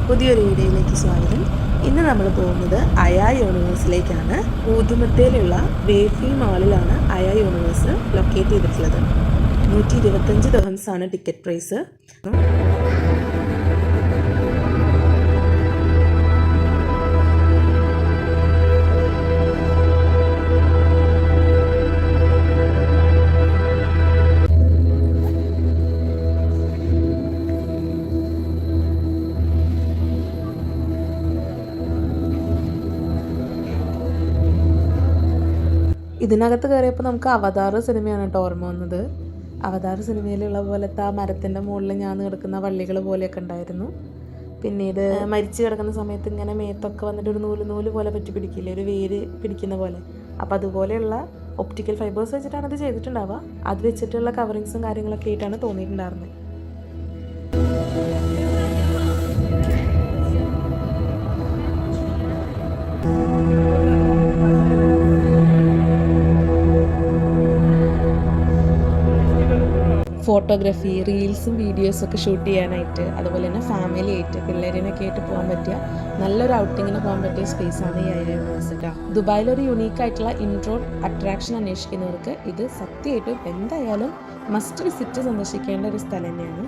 പുതിയൊരു വീഡിയോയിലേക്ക് സ്വാഗതം. ഇന്ന് നമ്മൾ പോകുന്നത് അയാ യൂണിവേഴ്സിലേക്കാണ്. ഊതുമത്തയിലുള്ള വേഫീൽ മാളിലാണ് അയാ യൂണിവേഴ്സ് ലൊക്കേറ്റ് ചെയ്തിട്ടുള്ളത്. 125 ദിർഹംസ് ആണ് ടിക്കറ്റ് പ്രൈസ്. ഇതിനകത്ത് കയറിയപ്പോൾ നമുക്ക് അവതാർ സിനിമയാണ് കേട്ടോ ഓർമ്മ വന്നത്. അവതാർ സിനിമയിലുള്ള പോലത്തെ ആ മരത്തിൻ്റെ മുകളിൽ ഞാൻ കിടക്കുന്ന വള്ളികൾ പോലെയൊക്കെ ഉണ്ടായിരുന്നു. പിന്നീട് മരിച്ചു കിടക്കുന്ന സമയത്ത് ഇങ്ങനെ മേത്തൊക്കെ വന്നിട്ട് ഒരു നൂല് പോലെ പറ്റി പിടിക്കില്ലേ, ഒരു വേര് പിടിക്കുന്ന പോലെ. അപ്പോൾ അതുപോലെയുള്ള ഒപ്റ്റിക്കൽ ഫൈബേഴ്സ് വെച്ചിട്ടാണ് ഇത് ചെയ്തിട്ടുണ്ടാവുക. അത് വെച്ചിട്ടുള്ള കവറിങ്സും കാര്യങ്ങളൊക്കെ ആയിട്ടാണ് തോന്നിയിട്ടുണ്ടായിരുന്നത്. ഫോട്ടോഗ്രാഫി, റീൽസും വീഡിയോസൊക്കെ ഷൂട്ട് ചെയ്യാനായിട്ട്, അതുപോലെ തന്നെ ഫാമിലി ആയിട്ട് പിള്ളേരിനൊക്കെ ആയിട്ട് പോകാൻ പറ്റിയ നല്ലൊരു ഔട്ടിങ്ങിന് പോകാൻ പറ്റിയ സ്പേസാണ് ഈ അയാ യൂണിവേഴ്സിറ്റി. ദുബായിലൊരു യുണീക്ക് ആയിട്ടുള്ള ഇൻട്രോ അട്രാക്ഷൻ അന്വേഷിക്കുന്നവർക്ക് ഇത് സത്യമായിട്ടും എന്തായാലും മസ്റ്റ് വിസിറ്റ് സന്ദർശിക്കേണ്ട ഒരു സ്ഥലം തന്നെയാണ്.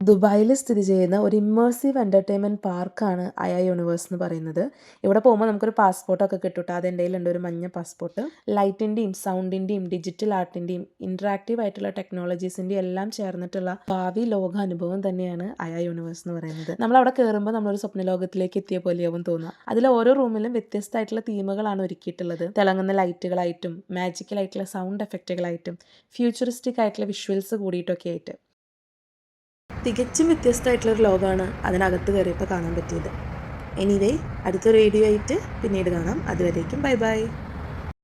ദുബായിൽ സ്ഥിതി ചെയ്യുന്ന ഒരു ഇമ്മേഴ്സീവ് എൻ്റർടൈൻമെൻറ്റ് പാർക്കാണ് അയാ യൂണിവേഴ്സ് എന്ന് പറയുന്നത്. ഇവിടെ പോകുമ്പോൾ നമുക്കൊരു പാസ്പോർട്ടൊക്കെ കിട്ടും. അതിൻ്റെ കയ്യിലുണ്ട് ഒരു മഞ്ഞ പാസ്പോർട്ട്. ലൈറ്റിൻ്റെയും സൗണ്ടിൻ്റെയും ഡിജിറ്റൽ ആർട്ടിൻ്റെയും ഇൻട്രാക്റ്റീവ് ആയിട്ടുള്ള ടെക്നോളജീസിൻ്റെയും എല്ലാം ചേർന്നിട്ടുള്ള ഭാവി ലോക അനുഭവം തന്നെയാണ് അയാ യൂണിവേഴ്സ് എന്ന് പറയുന്നത്. നമ്മളവിടെ കയറുമ്പോൾ നമ്മളൊരു സ്വപ്ന ലോകത്തിലേക്ക് എത്തിയ പോലെയാവും തോന്നുക. അതിൽ ഓരോ റൂമിലും വ്യത്യസ്തമായിട്ടുള്ള തീമുകളാണ് ഒരുക്കിയിട്ടുള്ളത്. തിളങ്ങുന്ന ലൈറ്റുകളായിട്ടും മാജിക്കലായിട്ടുള്ള സൗണ്ട് എഫക്റ്റുകളായിട്ടും ഫ്യൂച്ചറിസ്റ്റിക് ആയിട്ടുള്ള വിഷ്വൽസ് കൂടിയിട്ടൊക്കെ ആയിട്ട് തികച്ചും വ്യത്യസ്തമായിട്ടുള്ളൊരു ലോകമാണ് അതിനകത്ത് കയറിയപ്പോൾ കാണാൻ പറ്റിയത്. എനിവേ, അടുത്തൊരു വീഡിയോ ആയിട്ട് പിന്നീട് കാണാം. അതുവരേക്കും ബൈ ബൈ.